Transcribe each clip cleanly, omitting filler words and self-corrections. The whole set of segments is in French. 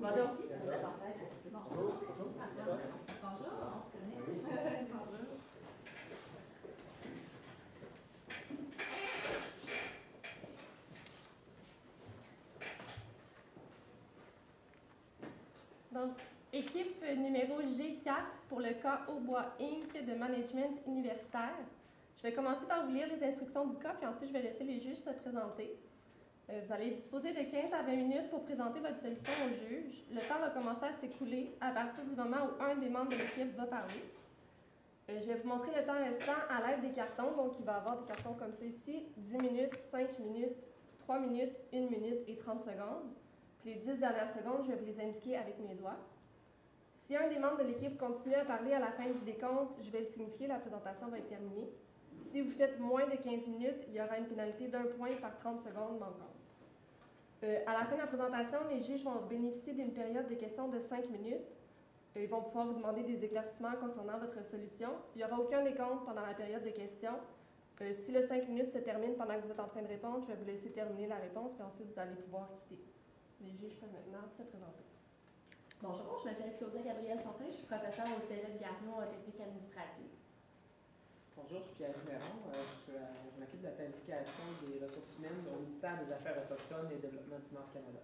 Bonjour. Bonjour. Bonjour, on se connaît. Bonjour. Donc, équipe numéro G4 pour le cas Aubois Inc. de management universitaire. Je vais commencer par vous lire les instructions du cas, puis ensuite je vais laisser les juges se présenter. Vous allez disposer de 15 à 20 minutes pour présenter votre solution au juge. Le temps va commencer à s'écouler à partir du moment où un des membres de l'équipe va parler. Je vais vous montrer le temps restant à l'aide des cartons. Donc, il va y avoir des cartons comme ça ici, 10 minutes, 5 minutes, 3 minutes, 1 minute et 30 secondes. Puis les 10 dernières secondes, je vais vous les indiquer avec mes doigts. Si un des membres de l'équipe continue à parler à la fin du décompte, je vais le signifier, la présentation va être terminée. Si vous faites moins de 15 minutes, il y aura une pénalité d'1 point par 30 secondes manquantes. À la fin de la présentation, les juges vont bénéficier d'une période de questions de 5 minutes. Ils vont pouvoir vous demander des éclaircissements concernant votre solution. Il n'y aura aucun décompte pendant la période de questions. Si le 5 minutes se termine pendant que vous êtes en train de répondre, je vais vous laisser terminer la réponse, puis ensuite vous allez pouvoir quitter. Les juges peuvent maintenant se présenter. Bonjour, je m'appelle Claudia Gabrielle Fortin, je suis professeure au Cégep Garneau en technique administrative. Bonjour, je suis Pierre Méron. Je m'occupe de la planification des ressources humaines au ministère des Affaires autochtones et Développement du Nord-Canada.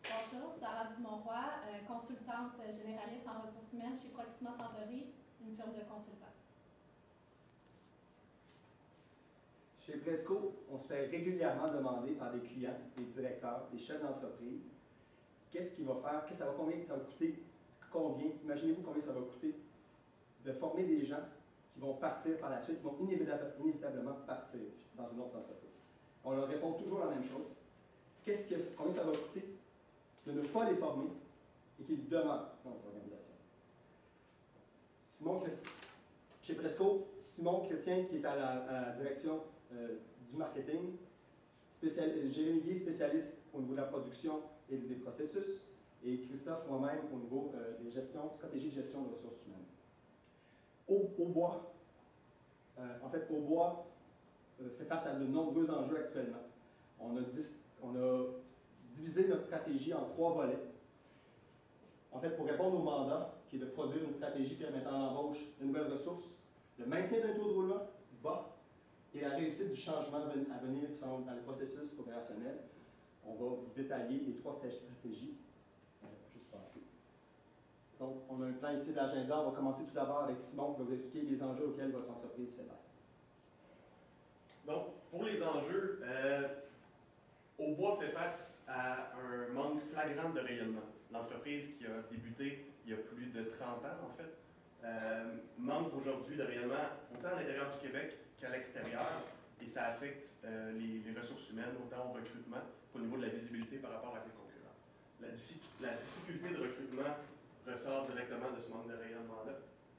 Bonjour, Sarah Dumonroy, consultante généraliste en ressources humaines chez Proxima Centrerie, une firme de consultants. Chez Presco, on se fait régulièrement demander par des clients, des directeurs, des chefs d'entreprise, qu'est-ce qu'il va faire, combien ça va coûter, imaginez-vous combien ça va coûter de former des gens qui vont partir par la suite, qui vont inévitablement partir dans une autre entreprise. On leur répond toujours la même chose. Combien ça va coûter de ne pas les former et qu'ils demeurent dans notre organisation? Chez Presco, Simon Chrétien, qui est à la direction du marketing, Jérémy Guy, spécialiste au niveau de la production et des processus, et Christophe, moi-même, au niveau des stratégies de gestion de ressources humaines. Aubois fait face à de nombreux enjeux actuellement. On a divisé notre stratégie en 3 volets. En fait, pour répondre au mandat, qui est de produire une stratégie permettant l'embauche de nouvelles ressources, le maintien d'un taux de roulement bas et la réussite du changement à venir dans le processus opérationnel. On va vous détailler les 3 stratégies. Juste passer. Donc, on a un plan ici d'agenda. On va commencer tout d'abord avec Simon qui va vous expliquer les enjeux auxquels votre entreprise fait face. Donc, pour les enjeux, Aubois fait face à un manque flagrant de rayonnement. L'entreprise qui a débuté il y a plus de 30 ans, en fait, manque aujourd'hui de rayonnement autant à l'intérieur du Québec qu'à l'extérieur, et ça affecte les ressources humaines, autant au recrutement qu'au niveau de la visibilité par rapport à ses concurrents. La difficulté de recrutement ressort directement de ce manque de rayonnement-là.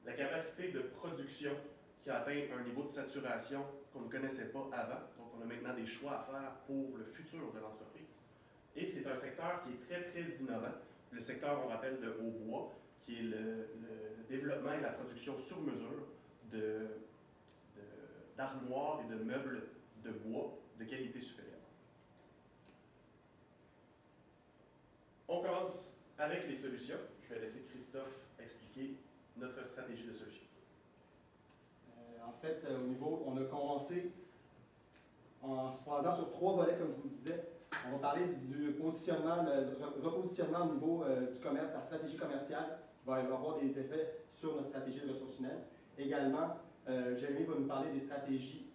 La capacité de production qui a atteint un niveau de saturation qu'on ne connaissait pas avant, donc on a maintenant des choix à faire pour le futur de l'entreprise. Et c'est un secteur qui est très, très innovant. Le secteur, on rappelle, de Aubois, qui est le développement et la production sur mesure d'armoires et de meubles de bois de qualité supérieure. On commence avec les solutions. Je vais laisser Christophe expliquer notre stratégie de solution. En fait, on a commencé en se basant sur 3 volets, comme je vous le disais. On va parler du positionnement, repositionnement au niveau du commerce, la stratégie commerciale, qui va avoir des effets sur notre stratégie de ressources humaines. Également, Jérémy va nous parler des stratégies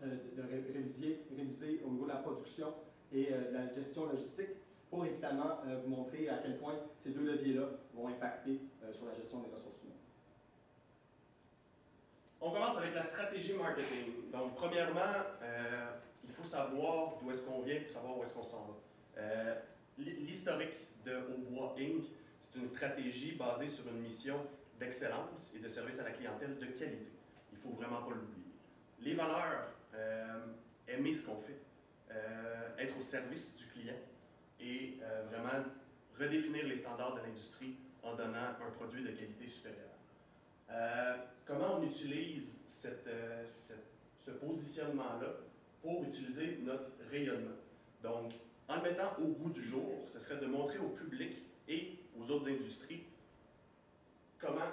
de réviser au niveau de la production et de la gestion logistique, pour évidemment vous montrer à quel point ces 2 leviers-là vont impacter sur la gestion des ressources humaines. On commence avec la stratégie marketing. Donc, premièrement, il faut savoir d'où est-ce qu'on vient pour savoir où est-ce qu'on s'en va. L'historique de Aubois Inc., c'est une stratégie basée sur une mission d'excellence et de service à la clientèle de qualité. Il ne faut vraiment pas l'oublier. Les valeurs, aimer ce qu'on fait, être au service du client et vraiment redéfinir les standards de l'industrie en donnant un produit de qualité supérieure. Comment on utilise ce positionnement-là pour utiliser notre rayonnement? Donc, en le mettant au goût du jour, ce serait de montrer au public et aux autres industries comment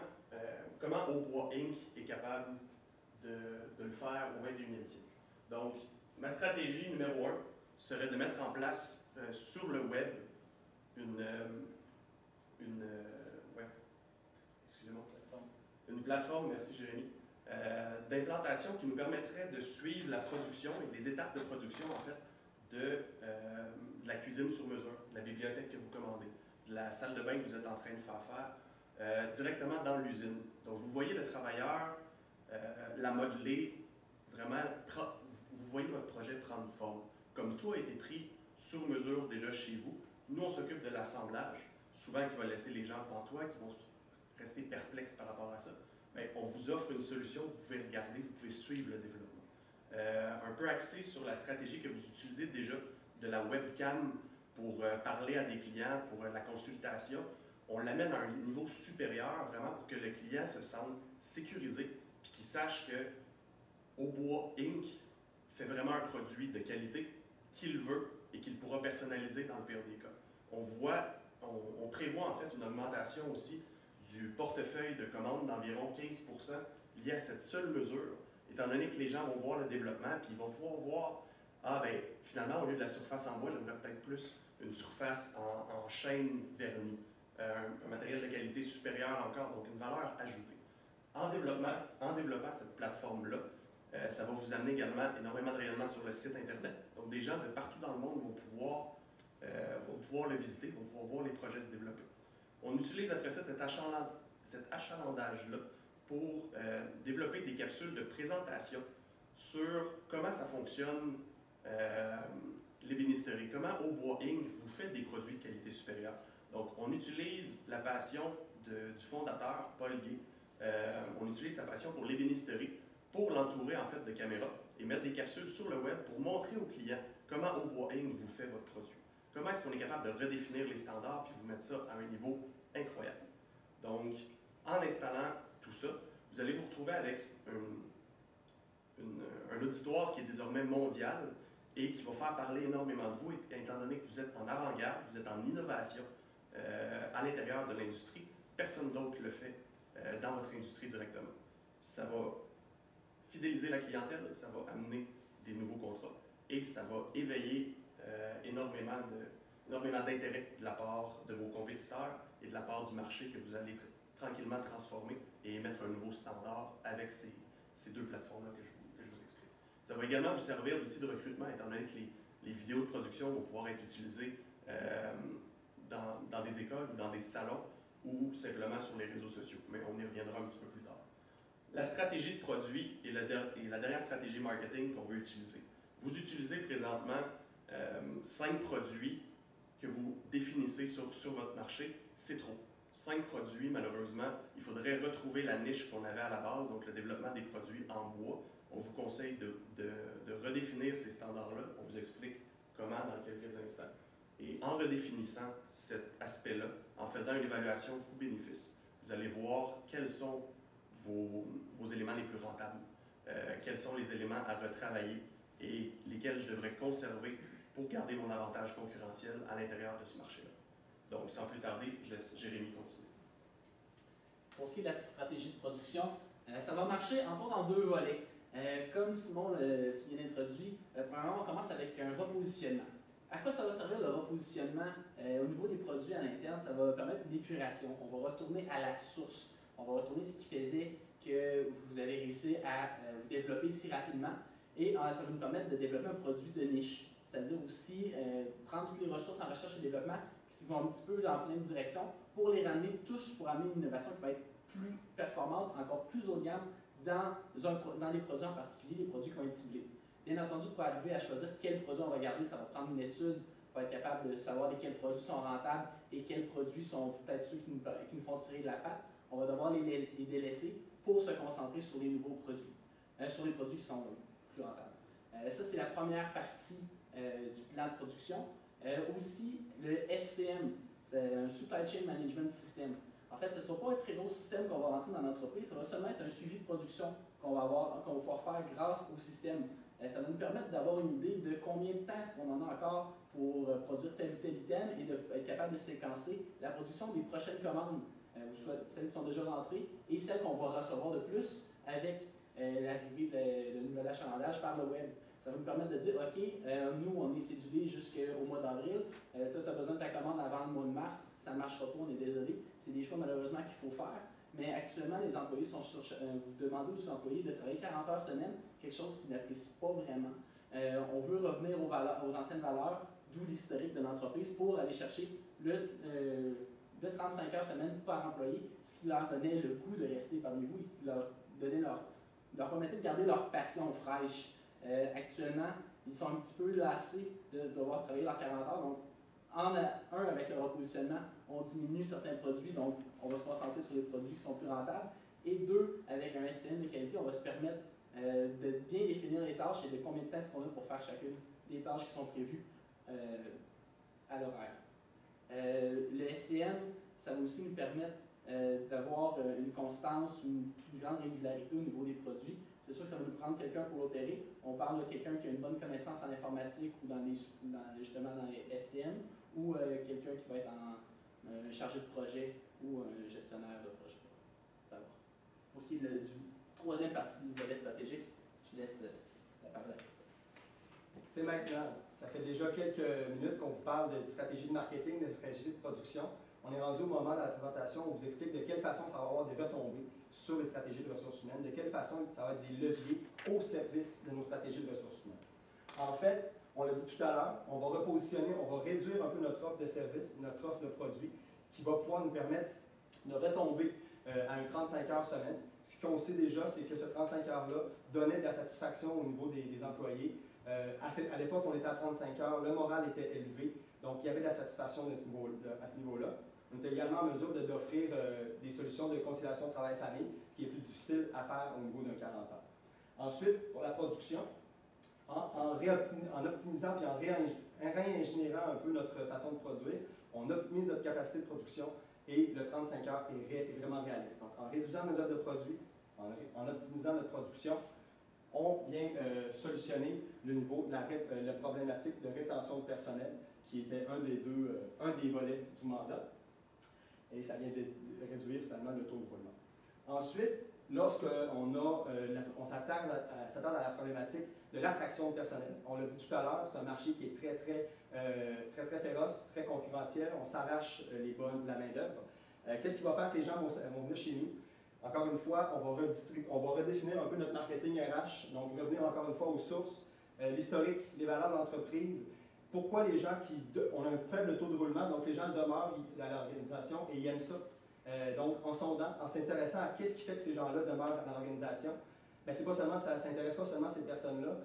Aubois Inc. est capable de le faire au 21e siècle. Donc, ma stratégie numéro 1 serait de mettre en place sur le web une plateforme, merci Jérémy, d'implantation qui nous permettrait de suivre la production et les étapes de production, en fait, de la cuisine sur mesure, de la bibliothèque que vous commandez, de la salle de bain que vous êtes en train de faire directement dans l'usine. Donc, vous voyez le travailleur, la modeler, vraiment, vous voyez votre projet prendre forme. Comme tout a été pris sur mesure déjà chez vous, nous, on s'occupe de l'assemblage, souvent qui va laisser les gens pantois, qui vont rester perplexes par rapport à ça. Bien, on vous offre une solution, vous pouvez regarder, vous pouvez suivre le développement. Un peu axé sur la stratégie que vous utilisez déjà de la webcam pour parler à des clients, pour la consultation, on l'amène à un niveau supérieur, vraiment pour que le client se sente sécurisé, puis qu'il sache que Aubois Inc. fait vraiment un produit de qualité qu'il veut et qu'il pourra personnaliser dans le pire des cas. On prévoit en fait une augmentation aussi du portefeuille de commandes d'environ 15% lié à cette seule mesure, étant donné que les gens vont voir le développement, puis ils vont pouvoir voir, finalement, au lieu de la surface en bois, j'aimerais peut-être plus une surface en chêne verni, un matériel de qualité supérieure encore, donc une valeur ajoutée. En développant cette plateforme-là, ça va vous amener également énormément de rayonnement sur le site Internet. Donc, des gens de partout dans le monde vont pouvoir le visiter, vont pouvoir voir les projets se développer. On utilise après ça cet achalandage-là pour développer des capsules de présentation sur comment ça fonctionne l'ébénisterie, comment Aubois Inc. vous fait des produits de qualité supérieure. Donc, on utilise la passion du fondateur, Paul Gué. On utilise sa passion pour l'ébénisterie pour l'entourer en fait de caméras et mettre des capsules sur le web pour montrer aux clients comment Aubois Inc. vous fait votre produit. Comment est-ce qu'on est capable de redéfinir les standards puis vous mettre ça à un niveau incroyable. Donc, en installant tout ça, vous allez vous retrouver avec un auditoire qui est désormais mondial et qui va faire parler énormément de vous, étant donné que vous êtes en avant-garde, vous êtes en innovation à l'intérieur de l'industrie. Personne d'autre le fait dans votre industrie directement. Ça va fidéliser la clientèle, ça va amener des nouveaux contrats et ça va éveiller énormément d'intérêt de la part de vos compétiteurs et de la part du marché que vous allez tranquillement transformer et mettre un nouveau standard avec ces deux plateformes-là que je vous explique. Ça va également vous servir d'outil de recrutement, étant donné que les vidéos de production vont pouvoir être utilisées dans des écoles ou dans des salons ou simplement sur les réseaux sociaux, mais on y reviendra un petit peu plus tard. La stratégie de produit et la dernière stratégie marketing qu'on veut utiliser. Vous utilisez présentement 5 produits que vous définissez sur votre marché, c'est trop. 5 produits, malheureusement, il faudrait retrouver la niche qu'on avait à la base, donc le développement des produits en bois. On vous conseille de redéfinir ces standards-là. On vous explique comment dans quelques instants. Et en redéfinissant cet aspect-là, en faisant une évaluation coût-bénéfice, vous allez voir quels sont vos éléments les plus rentables, quels sont les éléments à retravailler et lesquels je devrais conserver pour garder mon avantage concurrentiel à l'intérieur de ce marché-là. Donc, sans plus tarder, je laisse Jérémy continuer. Pour ce qui est de la stratégie de production, ça va marcher entre autres en 2 volets. Comme Simon vient d'introduire, premièrement, on commence avec un repositionnement. À quoi ça va servir le repositionnement? Au niveau des produits à l'interne, ça va permettre une épuration. On va retourner à la source. On va retourner ce qui faisait que vous avez réussi à vous développer si rapidement. Et ça va nous permettre de développer un produit de niche. C'est-à-dire aussi prendre toutes les ressources en recherche et développement qui vont un petit peu dans plein de directions pour les ramener tous pour amener une innovation qui va être plus performante, encore plus haut de gamme dans les produits en particulier, les produits qui vont être ciblés. Bien entendu, pour arriver à choisir quel produit on va garder, ça va prendre une étude pour être capable de savoir lesquels produits sont rentables et quels produits sont peut-être ceux qui nous font tirer de la patte. On va devoir les délaisser pour se concentrer sur les nouveaux produits, sur les produits qui sont plus rentables. Ça, c'est la première partie du plan de production. Aussi, le SCM, c'est un Supply Chain Management System. En fait, ce ne sera pas un très gros système qu'on va rentrer dans l'entreprise, ça va seulement être un suivi de production qu'on va pouvoir faire grâce au système. Ça va nous permettre d'avoir une idée de combien de temps est-ce qu'on en a encore pour produire tel ou tel item et d'être capable capable de séquencer la production des prochaines commandes, ou soit celles qui sont déjà rentrées, et celles qu'on va recevoir de plus avec l'arrivée de nouvel achalandage par le web. Ça va nous permettre de dire, OK, nous, on est cédulé jusqu'au mois d'avril, toi, tu as besoin de ta commande avant le mois de mars, ça ne marchera pas, on est désolé. C'est des choix, malheureusement, qu'il faut faire. Mais actuellement, les employés sont vous demandez aux employés de travailler 40 heures semaine, quelque chose qu'ils n'apprécient pas vraiment. On veut revenir aux anciennes valeurs, d'où l'historique de l'entreprise, pour aller chercher le 35 heures semaine par employé, ce qui leur donnait le goût de rester parmi vous, et qui leur permettait de garder leur passion fraîche. Actuellement, ils sont un petit peu lassés de devoir travailler leurs 40 heures. Donc, avec le repositionnement, on diminue certains produits, donc on va se concentrer sur les produits qui sont plus rentables. Et 2, avec un SCN de qualité, on va se permettre de bien définir les tâches et de combien de temps est-ce qu'on a pour faire chacune des tâches qui sont prévues à l'horaire. Le SCN, ça va aussi nous permettre d'avoir une constance, une plus grande régularité au niveau des produits. C'est sûr que ça va nous prendre quelqu'un pour l'opérer. On parle de quelqu'un qui a une bonne connaissance en informatique ou justement dans les SCM, ou quelqu'un qui va être un chargé de projet ou un gestionnaire de projet. D'abord. Pour ce qui est du troisième partie du volet stratégique, je laisse la parole à Christophe. C'est maintenant. Ça fait déjà quelques minutes qu'on vous parle de stratégie de marketing, de stratégie de production. On est rendu au moment de la présentation où on vous explique de quelle façon ça va avoir des retombées sur les stratégies de ressources humaines, de quelle façon ça va être des leviers au service de nos stratégies de ressources humaines. En fait, on l'a dit tout à l'heure, on va repositionner, on va réduire un peu notre offre de services, notre offre de produits, qui va pouvoir nous permettre de retomber à une 35 heures semaine. Ce qu'on sait déjà, c'est que ce 35 heures-là donnait de la satisfaction au niveau des employés. À l'époque, on était à 35 heures, le moral était élevé, donc il y avait de la satisfaction à ce niveau-là. On était également en mesure d'offrir des solutions de conciliation travail-famille, ce qui est plus difficile à faire au niveau d'un 40 heures. Ensuite, pour la production, en optimisant et en réingénierant un peu notre façon de produire, on optimise notre capacité de production et le 35 heures est vraiment réaliste. Donc, en réduisant nos heures de produits, en optimisant notre production, on vient solutionner le niveau de la problématique de rétention de personnel, qui était un des volets du mandat. Et ça vient de réduire finalement le taux de roulement. Ensuite, lorsqu'on s'attarde à la problématique de l'attraction de personnel, on l'a dit tout à l'heure, c'est un marché qui est très féroce, très concurrentiel, on s'arrache la main-d'œuvre. Qu'est-ce qui va faire que les gens vont venir chez nous? Encore une fois, on va redéfinir un peu notre marketing RH, donc revenir encore une fois aux sources, l'historique, les valeurs de l'entreprise. Pourquoi les gens on a un faible taux de roulement, donc les gens demeurent à l'organisation et ils aiment ça. Donc, en sondant, en s'intéressant à qu'est-ce qui fait que ces gens-là demeurent dans l'organisation, bien, ça n'intéresse pas seulement ces personnes-là,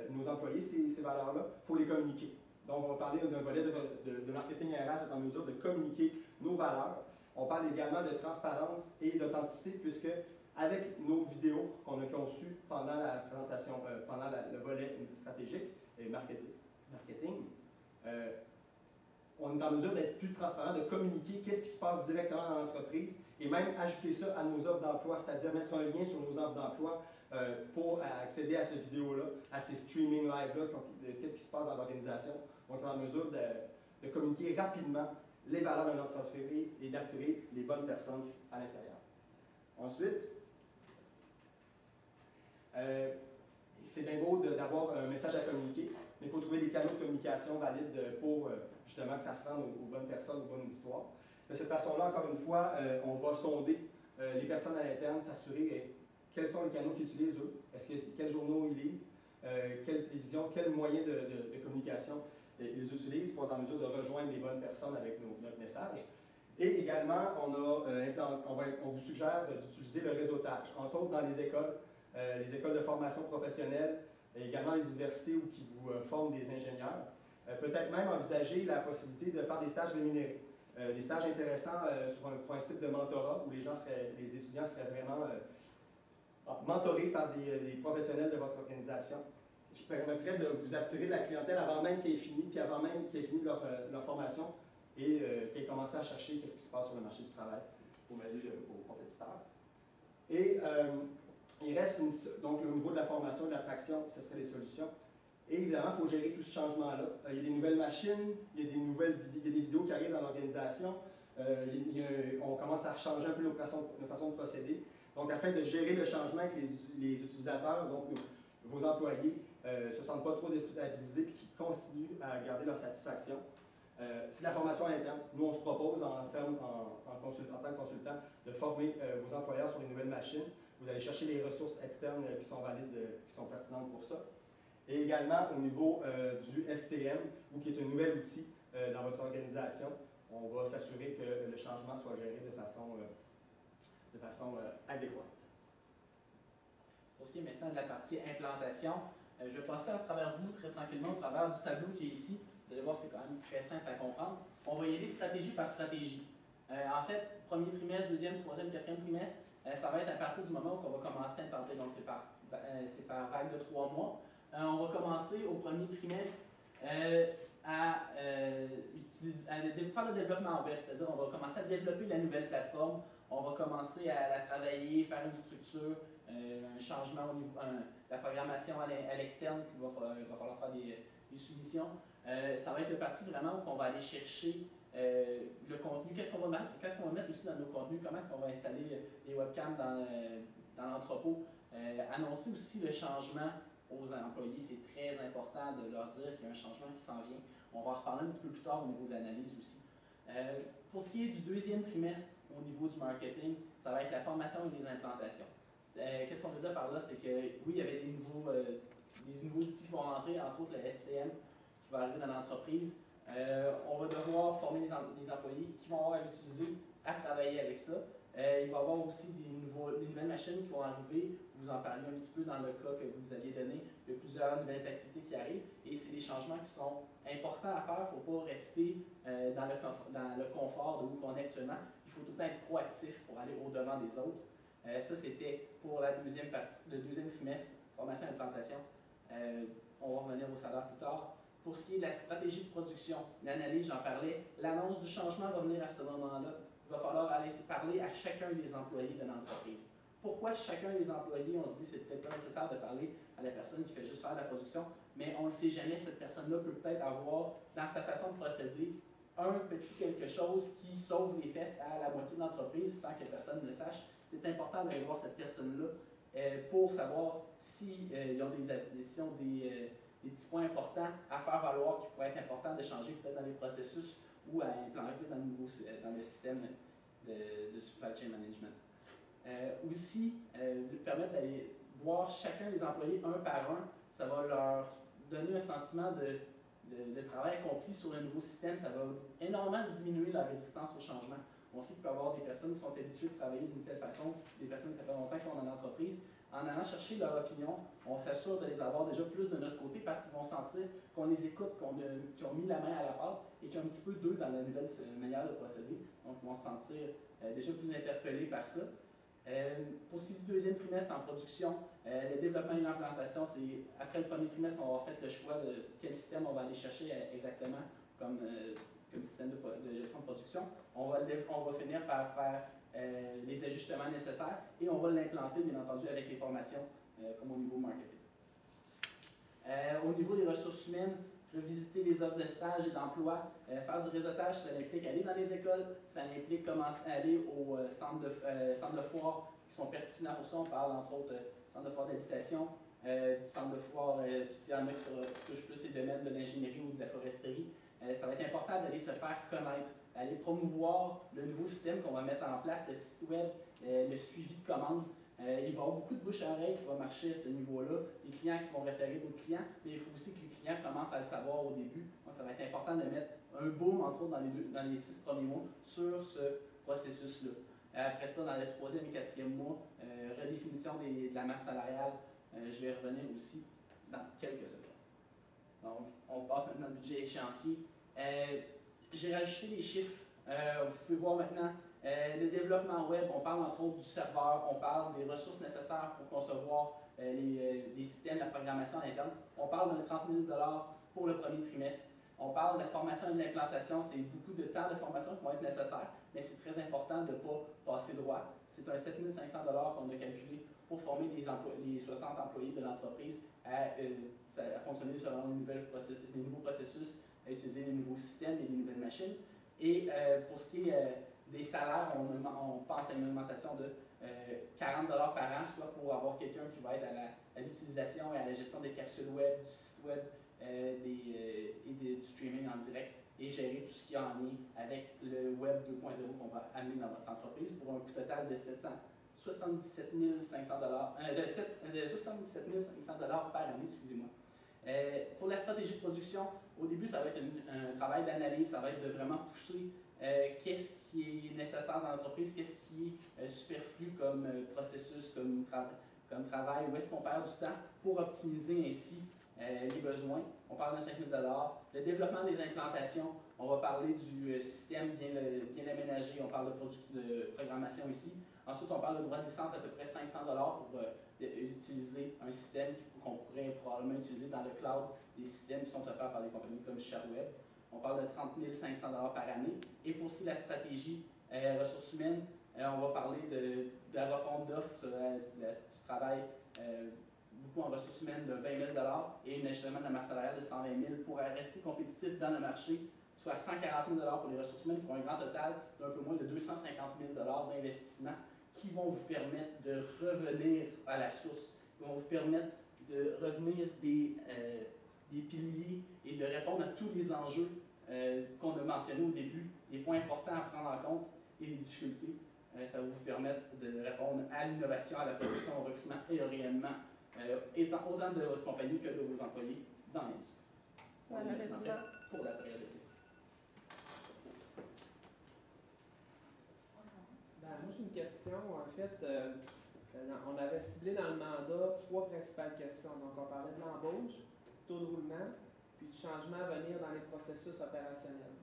nos employés, ces valeurs-là, il faut les communiquer. Donc, on va parler d'un volet de marketing RH, être en mesure de communiquer nos valeurs. On parle également de transparence et d'authenticité, puisque avec nos vidéos qu'on a conçues pendant la présentation, pendant le volet stratégique et marketing, on est en mesure d'être plus transparent, de communiquer qu'est-ce qui se passe directement dans l'entreprise et même ajouter ça à nos offres d'emploi, c'est-à-dire mettre un lien sur nos offres d'emploi pour accéder à cette vidéo-là, à ces streaming live-là, qu'est-ce qui se passe dans l'organisation. On est en mesure de communiquer rapidement les valeurs de notre entreprise et d'attirer les bonnes personnes à l'intérieur. Ensuite, c'est bien beau d'avoir un message à communiquer, mais il faut trouver des canaux de communication valides pour justement que ça se rende aux bonnes personnes, aux bonnes histoires. De cette façon-là, encore une fois, on va sonder les personnes à l'interne, s'assurer quels sont les canaux qu'ils utilisent eux, quels journaux ils lisent, quelle télévision, quels moyens de communication ils utilisent pour être en mesure de rejoindre les bonnes personnes avec notre message. Et également, on vous suggère d'utiliser le réseautage, entre autres dans les écoles de formation professionnelle, et également les universités qui vous forment des ingénieurs. Peut-être même envisager la possibilité de faire des stages rémunérés. Des stages intéressants sur un principe de mentorat où les étudiants seraient vraiment mentorés par des professionnels de votre organisation, qui permettrait de vous attirer de la clientèle avant même qu'elle ait fini, puis avant même qu'elle ait fini leur formation et qu'elle ait commencé à chercher ce qui se passe sur le marché du travail pour aller aux compétiteurs. Et il reste donc au niveau de la formation et de l'attraction, ce seraient les solutions. Et évidemment, il faut gérer tout ce changement-là. Il y a des nouvelles machines, il y a des vidéos qui arrivent dans l'organisation l'organisation. On commence à changer un peu nos façons de procéder. Donc, afin de gérer le changement avec les utilisateurs, donc vos employés, ne se sentent pas trop déstabilisés et qui continuent à garder leur satisfaction. C'est la formation interne. Nous, on se propose en tant que consultant de former vos employeurs sur les nouvelles machines. Vous allez chercher les ressources externes qui sont valides, qui sont pertinentes pour ça. Et également au niveau du SCM, qui est un nouvel outil dans votre organisation, on va s'assurer que le changement soit géré de façon adéquate. Pour ce qui est maintenant de la partie implantation, je vais passer à travers vous très tranquillement au travers du tableau qui est ici. Vous allez voir, c'est quand même très simple à comprendre. On va y aller stratégie par stratégie. En fait, premier trimestre, deuxième, troisième, quatrième trimestre, ça va être à partir du moment où on va commencer à implanter. Donc, c'est par vague de 3 mois. On va commencer au premier trimestre à faire le développement web, c'est-à-dire on va commencer à développer la nouvelle plateforme, on va commencer à la travailler, faire une structure, un changement au niveau de la programmation à l'externe, il va falloir faire des soumissions. Ça va être le parti vraiment où on va aller chercher le contenu. Qu'est-ce qu'on va mettre aussi dans nos contenus, comment est-ce qu'on va installer les webcams dans l'entrepôt, annoncer aussi le changement aux employés, c'est très important de leur dire qu'il y a un changement qui s'en vient. On va en reparler un petit peu plus tard au niveau de l'analyse aussi. Pour ce qui est du deuxième trimestre au niveau du marketing, ça va être la formation et les implantations. Qu'est-ce qu'on veut dire par là? C'est que oui, il y avait des nouveaux outils qui vont rentrer, entre autres le SCM qui va arriver dans l'entreprise. On va devoir former les employés qui vont avoir à l'utiliser, à travailler avec ça. Il va y avoir aussi des nouvelles machines qui vont arriver. Vous en parliez un petit peu dans le cas que vous nous aviez donné. Il y a plusieurs nouvelles activités qui arrivent et c'est des changements qui sont importants à faire. Il ne faut pas rester dans le confort de où on est actuellement. Il faut tout le temps être proactif pour aller au-devant des autres. Ça, c'était pour le deuxième trimestre, formation et implantation. On va revenir au salaire plus tard. Pour ce qui est de la stratégie de production, l'analyse, j'en parlais, l'annonce du changement va venir à ce moment-là. Il va falloir aller parler à chacun des employés de l'entreprise. Pourquoi chacun des employés, on se dit que c'est peut-être pas nécessaire de parler à la personne qui fait juste faire la production, mais on ne sait jamais, cette personne-là peut peut-être avoir, dans sa façon de procéder, un petit quelque chose qui sauve les fesses à la moitié de l'entreprise sans que personne ne le sache. C'est important d'aller voir cette personne-là pour savoir s'ils ont des petits points importants à faire valoir qui pourraient être importants de changer peut-être dans les processus ou à implanter dans le système de supply chain management. Aussi, permettre d'aller voir chacun des employés un par un, ça va leur donner un sentiment de travail accompli sur le nouveau système. Ça va énormément diminuer la résistance au changement. On sait qu'il peut y avoir des personnes qui sont habituées de travailler d'une telle façon, des personnes qui ça fait longtemps qui sont dans l'entreprise. En allant chercher leur opinion, on s'assure de les avoir déjà plus de notre côté parce qu'ils vont sentir qu'on les écoute, qu'ils ont mis la main à la pâte et qu'il y a un petit peu d'eux dans la nouvelle manière de procéder. Donc, ils vont se sentir déjà plus interpellés par ça. Pour ce qui est du deuxième trimestre en production, le développement et l'implantation, c'est après le premier trimestre, on va avoir fait le choix de quel système on va aller chercher exactement comme système de gestion de production. On va finir par faire les ajustements nécessaires et on va l'implanter, bien entendu, avec les formations comme au niveau marketing. Au niveau des ressources humaines, revisiter les offres de stage et d'emploi, faire du réseautage, ça implique aller dans les écoles, ça implique commencer à aller aux centres de foire qui sont pertinents pour ça. On parle entre autres centres de foire d'habitation, centres de foire, s'il y en a qui touchent plus les domaines de l'ingénierie ou de la foresterie. Ça va être important d'aller se faire connaître, d'aller promouvoir le nouveau système qu'on va mettre en place, le site web, le suivi de commandes. Il va y avoir beaucoup de bouche-à-oreille qui va marcher à ce niveau-là, des clients qui vont référer d'autres clients, mais il faut aussi que les clients commencent à le savoir au début. Donc, ça va être important de mettre un boom, entre autres, dans les 6 premiers mois sur ce processus-là. Après ça, dans le 3e et 4e mois, redéfinition de la masse salariale, je vais revenir aussi dans quelques secondes. Donc, on passe maintenant au budget échéancier. J'ai rajouté les chiffres. Vous pouvez voir maintenant le développement web. On parle entre autres du serveur, on parle des ressources nécessaires pour concevoir les systèmes, la programmation interne. On parle de 30 000 $ pour le premier trimestre. On parle de la formation et de l'implantation. C'est beaucoup de temps de formation qui vont être nécessaires, mais c'est très important de ne pas passer droit. C'est un 7 500 $ qu'on a calculé pour former les 60 employés de l'entreprise à fonctionner selon les nouveaux processus, à utiliser les nouveaux systèmes et les nouvelles machines. Et pour ce qui est des salaires, on pense à une augmentation de 40 $ par an, soit pour avoir quelqu'un qui va être à l'utilisation et à la gestion des capsules web, du site web du streaming en direct et gérer tout ce qui est en lien avec le web 2.0 qu'on va amener dans votre entreprise pour un coût total de 77 500 par année, excusez-moi. Pour la stratégie de production, au début, ça va être un travail d'analyse, ça va être de vraiment pousser qu'est-ce qui est nécessaire dans l'entreprise, qu'est-ce qui est superflu comme processus, comme travail, où est-ce qu'on perd du temps pour optimiser ainsi les besoins. On parle de 5 000 $. Le développement des implantations, on va parler du système bien aménagé, on parle de programmation ici. Ensuite, on parle de droit de licence à peu près 500 $ pour utiliser un système qu'on pourrait probablement utiliser dans le cloud, des systèmes qui sont offerts par des compagnies comme ShareWeb. On parle de 30 500 $ par année. Et pour ce qui est de la stratégie ressources humaines, on va parler de la refonte d'offres, du travail beaucoup en ressources humaines de 20 000 $ et un ajustement de la masse salariale de 120 000 pour rester compétitif dans le marché, soit 140 000 $ pour les ressources humaines, pour un grand total d'un peu moins de 250 000 $ d'investissement qui vont vous permettre de revenir à la source, qui vont vous permettre de revenir des piliers et de répondre à tous les enjeux qu'on a mentionnés au début, les points importants à prendre en compte et les difficultés. Ça va vous permettre de répondre à l'innovation, à la production, au recrutement et au rayonnement, autant de votre compagnie que de vos employés dans l'industrie. Malheureusement. Pour la période de questions. Moi, j'ai une question. En fait, on avait ciblé dans le mandat 3 principales questions. Donc, on parlait de l'embauche, taux de roulement, puis du changement à venir dans les processus opérationnels.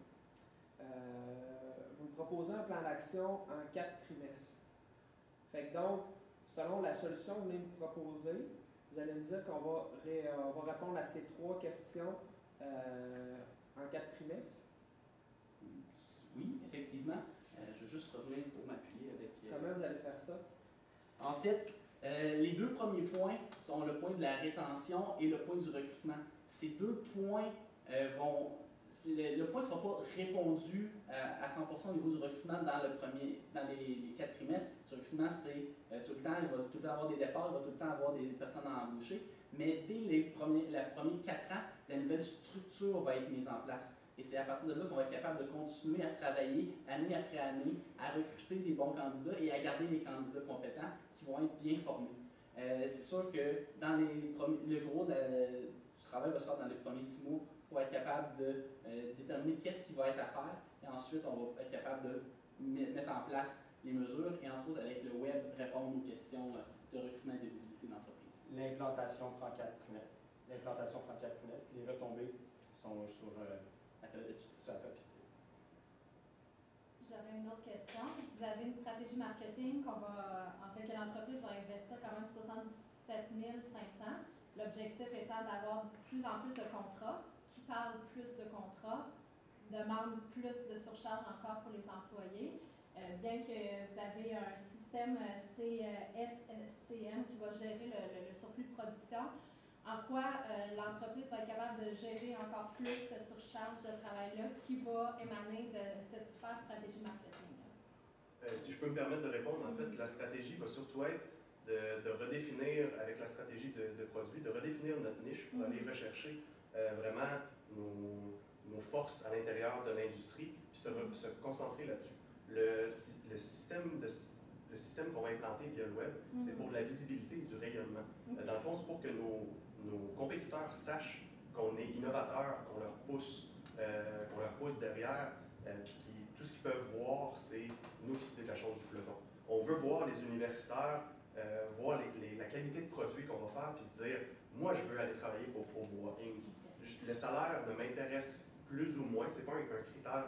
Vous me proposez un plan d'action en 4 trimestres. Fait que donc, selon la solution que vous venez me proposer, vous allez me dire qu'on va répondre à ces 3 questions en 4 trimestres? Oui, effectivement. Je vais juste revenir pour m'appuyer avec... Comment vous allez faire ça? En fait, les 2 premiers points sont le point de la rétention et le point du recrutement. Ces 2 points vont... Le point ne sera pas répondu à 100% au niveau du recrutement dans les 4 trimestres. Le recrutement, c'est tout le temps, il va tout le temps avoir des départs, il va tout le temps avoir des personnes à embaucher. Mais dès les premiers 4 ans, la nouvelle structure va être mise en place. Et c'est à partir de là qu'on va être capable de continuer à travailler année après année, à recruter des bons candidats et à garder les candidats compétents qui vont être bien formés. C'est sûr que dans le gros du travail va se faire dans les premiers 6 mois pour être capable de déterminer qu'est-ce qui va être à faire. Et ensuite, on va être capable de mettre en place les mesures et entre autres avec le web, répondre aux questions de recrutement et de visibilité d'entreprise. L'implantation prend 4 trimestres. Les retombées sont sur la copie. J'avais une autre question. Vous avez une stratégie marketing que l'entreprise va investir quand même 77 500. L'objectif étant d'avoir de plus en plus de contrats, qui parlent plus de contrats, demandent plus de surcharge encore pour les employés. Bien que vous avez un système SCM qui va gérer le surplus de production, en quoi l'entreprise va être capable de gérer encore plus cette surcharge de travail-là qui va émaner de cette super stratégie marketing? Si je peux me permettre de répondre, en fait, la stratégie va surtout être de redéfinir, avec la stratégie de produit, de redéfinir notre niche pour aller rechercher vraiment nos forces à l'intérieur de l'industrie, puis se concentrer là-dessus. Le système qu'on va implanter via le web, c'est pour la visibilité et du rayonnement. Dans le fond, c'est pour que nos compétiteurs sachent qu'on est innovateur, qu'on leur pousse derrière, puis tout ce qu'ils peuvent voir, c'est nous qui se détachons du peloton. On veut voir les universitaires, voir la qualité de produit qu'on va faire, puis se dire, moi je veux aller travailler pour Bois Inc. Le salaire ne m'intéresse plus ou moins, c'est pas un critère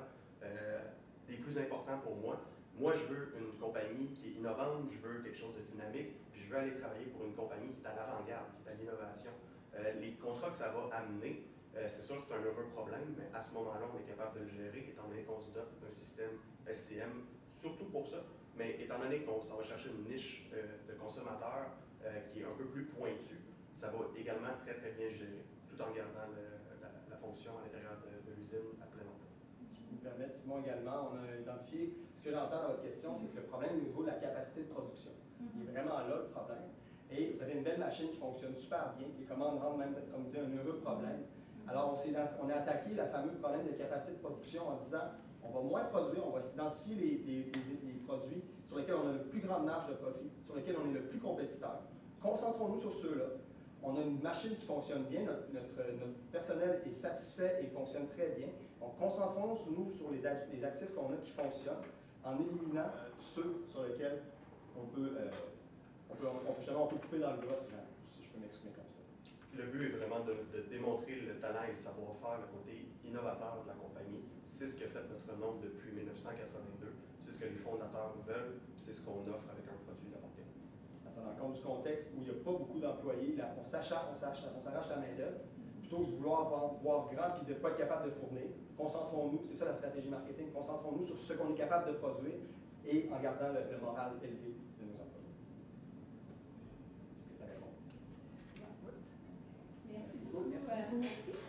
des plus importants pour moi. Moi, je veux une compagnie qui est innovante, je veux quelque chose de dynamique, puis je veux aller travailler pour une compagnie qui est à l'avant-garde, qui est à l'innovation. Les contrats que ça va amener, c'est sûr que c'est un over-problème, mais à ce moment-là, on est capable de le gérer, étant donné qu'on se dote d'un système SCM, surtout pour ça, mais étant donné qu'on s'en va chercher une niche de consommateurs qui est un peu plus pointue, ça va également très très bien gérer, tout en gardant la fonction à l'intérieur de l'usine à plein emploi. permettre, Simon également, on a identifié, ce que j'entends dans votre question, c'est que le problème au niveau de la capacité de production. Il est vraiment là le problème. Et vous avez une belle machine qui fonctionne super bien, les commandes rendent même, comme dit, un heureux problème. Alors, on a attaqué le fameux problème de capacité de production en disant, on va moins produire, on va s'identifier les produits sur lesquels on a le plus grande marge de profit, sur lesquels on est le plus compétiteur. Concentrons-nous sur ceux-là. On a une machine qui fonctionne bien, notre personnel est satisfait et fonctionne très bien. Donc, concentrons-nous sur les actifs qu'on a qui fonctionnent en éliminant ceux sur lesquels on peut couper dans le gras, si je peux m'exprimer comme ça. Le but est vraiment de démontrer le talent et le savoir-faire, le côté innovateur de la compagnie. C'est ce qui a fait notre nom depuis 1982. C'est ce que les fondateurs veulent, c'est ce qu'on offre avec un produit de portée. En tenant compte du contexte où il n'y a pas beaucoup d'employés, on s'arrache la main-d'œuvre, plutôt que de vouloir voir grand et de ne pas être capable de fournir. Concentrons-nous, c'est ça la stratégie marketing, concentrons-nous sur ce qu'on est capable de produire et en gardant le moral élevé de nos employés. Est-ce que ça répond? Merci beaucoup. beaucoup. Merci.